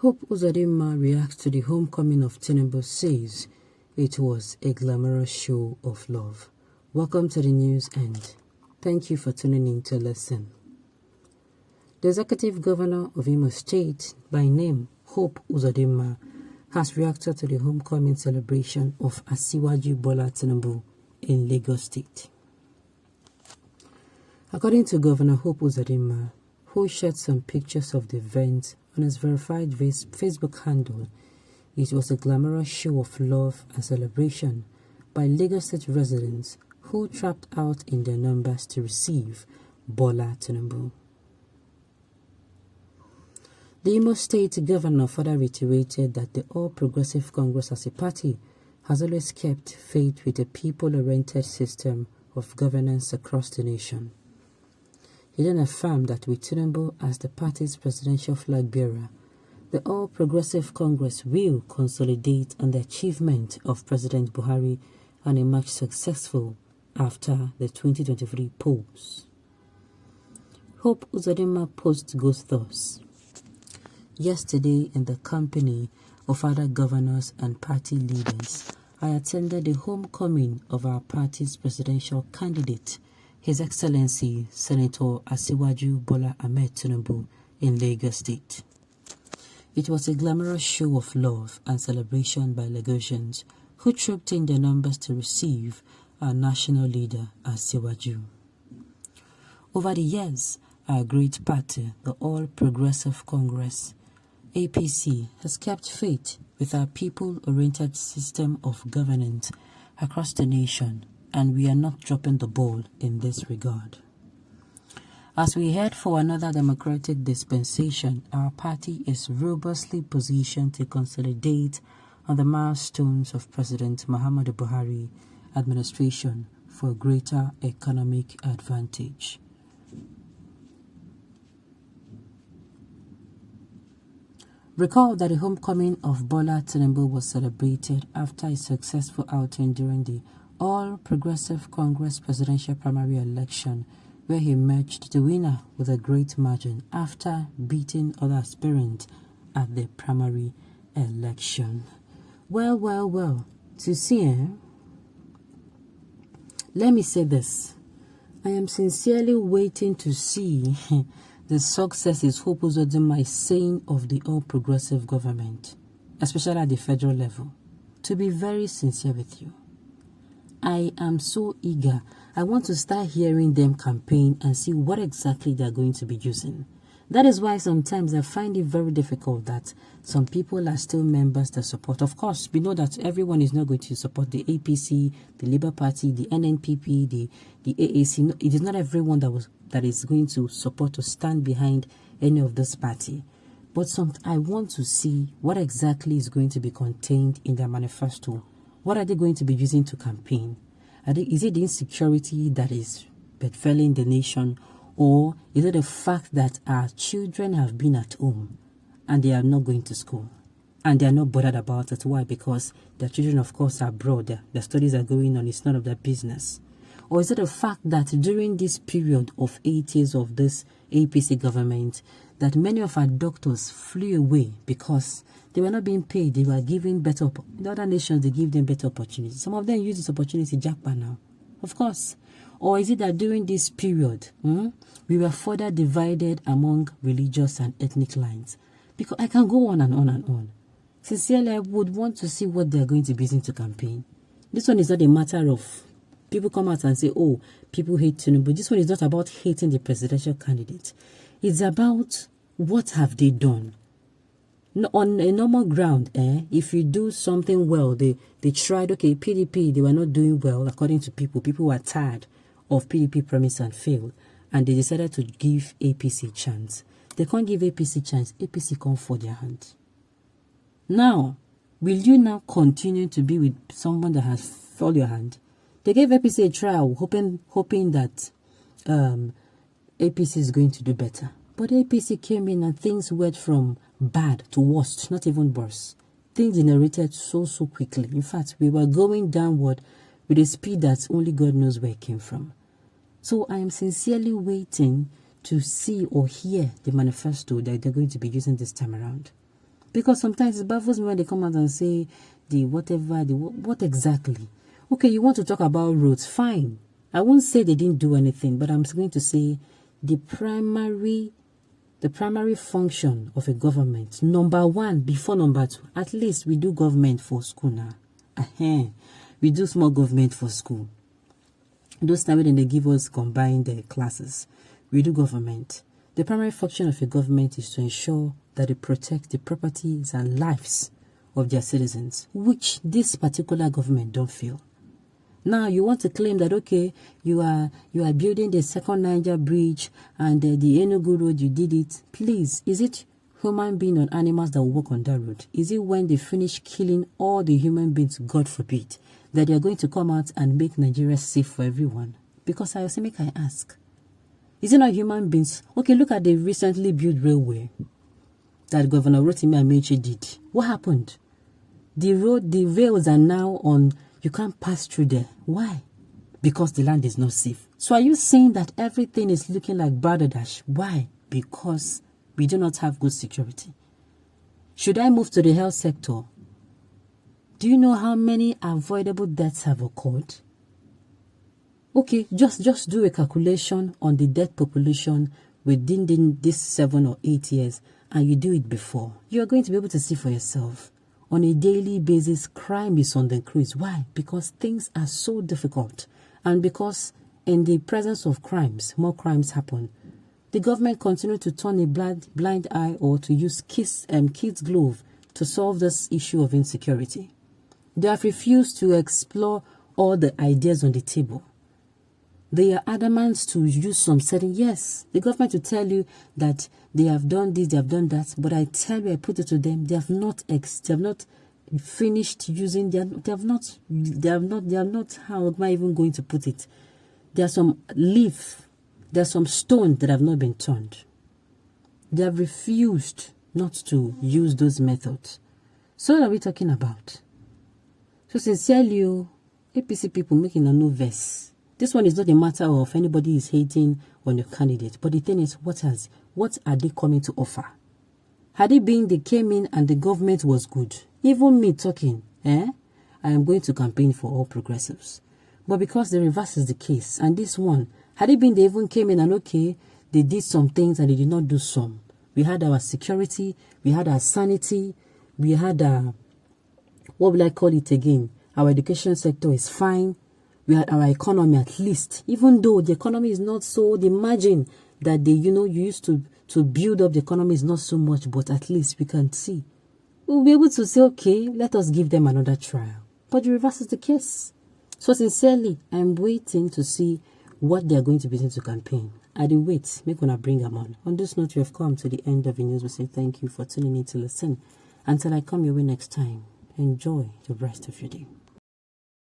Hope Uzodinma reacts to the homecoming of Tinubu, says it was a glamorous show of love. Welcome to the news and thank you for tuning in to listen. The Executive Governor of Imo State, by name Hope Uzodinma, has reacted to the homecoming celebration of Asiwaju Bola Tinubu in Lagos State. According to Governor Hope Uzodinma, who shared some pictures of the event on his verified Facebook handle, it was a glamorous show of love and celebration by Lagos State residents who trapped out in their numbers to receive Bola Tinubu. The Imo State Governor further reiterated that the All Progressive Congress as a party has always kept faith with a people-oriented system of governance across the nation. He then affirmed that with Tinubu as the party's presidential flag bearer, the All Progressive Congress will consolidate on the achievement of President Buhari and emerge successful after the 2023 polls. Hope Uzodinma post goes thus: Yesterday, in the company of other governors and party leaders, I attended the homecoming of our party's presidential candidate, His Excellency Senator Asiwaju Bola Tinubu, in Lagos State. It was a glamorous show of love and celebration by Lagosians who trooped in their numbers to receive our national leader, Asiwaju. Over the years, our great party, the All Progressive Congress, APC, has kept faith with our people-oriented system of governance across the nation, and we are not dropping the ball in this regard. As we head for another democratic dispensation, our party is robustly positioned to consolidate on the milestones of President Muhammadu Buhari administration for greater economic advantage. Recall that the homecoming of Bola Tinubu was celebrated after a successful outing during the All Progressive Congress presidential primary election, where he emerged the winner with a great margin after beating other aspirants at the primary election. Well, to see, let me say this. I am sincerely waiting to see the successes Hope Uzodinma is saying of the All Progressive government, especially at the federal level. To be very sincere with you, I am so eager. I want to start hearing them campaign and see what exactly they are going to be using. That is why sometimes I find it very difficult that some people are still members that support. Of course, we know that everyone is not going to support the APC, the Labour Party, the NNPP, the AAC. No, it is not everyone that is going to support or stand behind any of this party. But I want to see what exactly is going to be contained in their manifesto. What are they going to be using to campaign? Is it the insecurity that is befalling the nation? Or is it the fact that our children have been at home and they are not going to school? And they are not bothered about it. Why? Because their children, of course, are abroad. Their studies are going on. It's none of their business. Or is it the fact that during this period of 8 years of this APC government, that many of our doctors flew away because they were not being paid? They were given better. In other nations, they give them better opportunities. Some of them use this opportunity jackpot now. Of course. Or is it that during this period, we were further divided among religious and ethnic lines? Because I can go on and on and on. Sincerely, I would want to see what they are going to be using to campaign. This one is not a matter of people come out and say, oh, people hate Tinubu. This one is not about hating the presidential candidate. It's about what have they done. On a normal ground, if you do something well, they tried, okay, PDP, they were not doing well according to people. People were tired of PDP promise and failed, and they decided to give APC a chance. They can't give APC a chance. APC can't fold their hand. Now, will you now continue to be with someone that has folded your hand? They gave APC a trial, hoping that APC is going to do better. But APC came in and things went from bad to worst, not even worse. Things generated so quickly. In fact, we were going downward with a speed that only God knows where it came from. So I am sincerely waiting to see or hear the manifesto that they're going to be using this time around. Because sometimes it baffles me when they come out and say what exactly? Okay, you want to talk about roads, fine. I won't say they didn't do anything, but I'm going to say the primary function of a government, number one before number two, at least we do government for school now. We do small government for school. Those times when they give us combined classes, we do government. The primary function of a government is to ensure that they protect the properties and lives of their citizens, which this particular government don't feel. Now you want to claim that, okay, you are building the second Niger bridge and the Enugu road, you did it. Please, is it human beings or animals that will walk on that road? Is it when they finish killing all the human beings, God forbid, that they are going to come out and make Nigeria safe for everyone? Because I ask, is it not human beings? Okay, look at the recently built railway that Governor Rotimi Amechi did. What happened? The rails are now on. You can't pass through there. Why? Because the land is not safe. So are you saying that everything is looking like Bangladesh? Why? Because we do not have good security. Should I move to the health sector? Do you know how many avoidable deaths have occurred? Okay, just do a calculation on the death population within this 7 or 8 years, and you do it before. You are going to be able to see for yourself. On a daily basis, crime is on the increase. Why? Because things are so difficult. And because in the presence of crimes, more crimes happen. The government continues to turn a blind eye or to use kids' glove to solve this issue of insecurity. They have refused to explore all the ideas on the table. They are adamant to use some certain, yes, the government will tell you that they have done this, they have done that, but I tell you, I put it to them, they have not finished using, they have not, how am I even going to put it? There are some some stones that have not been turned. They have refused not to use those methods. So what are we talking about? So sincerely, APC people making a new verse. This one is not a matter of anybody is hating on your candidate. But the thing is, what are they coming to offer? Had it been they came in and the government was good, even me talking, I am going to campaign for all progressives. But because the reverse is the case, and this one, had it been they even came in and okay, they did some things and they did not do some. We had our security, we had our sanity, we had what will I call it again? Our education sector is fine. We had our economy at least, even though the economy is not so, the margin that you used to build up the economy is not so much, but at least we can see. We'll be able to say, okay, let us give them another trial. But the reverse is the case. So sincerely, I'm waiting to see what they are going to begin to campaign. I do wait, make when I bring them on. On this note, we have come to the end of the news. We say thank you for tuning in to listen. Until I come your way next time, enjoy the rest of your day.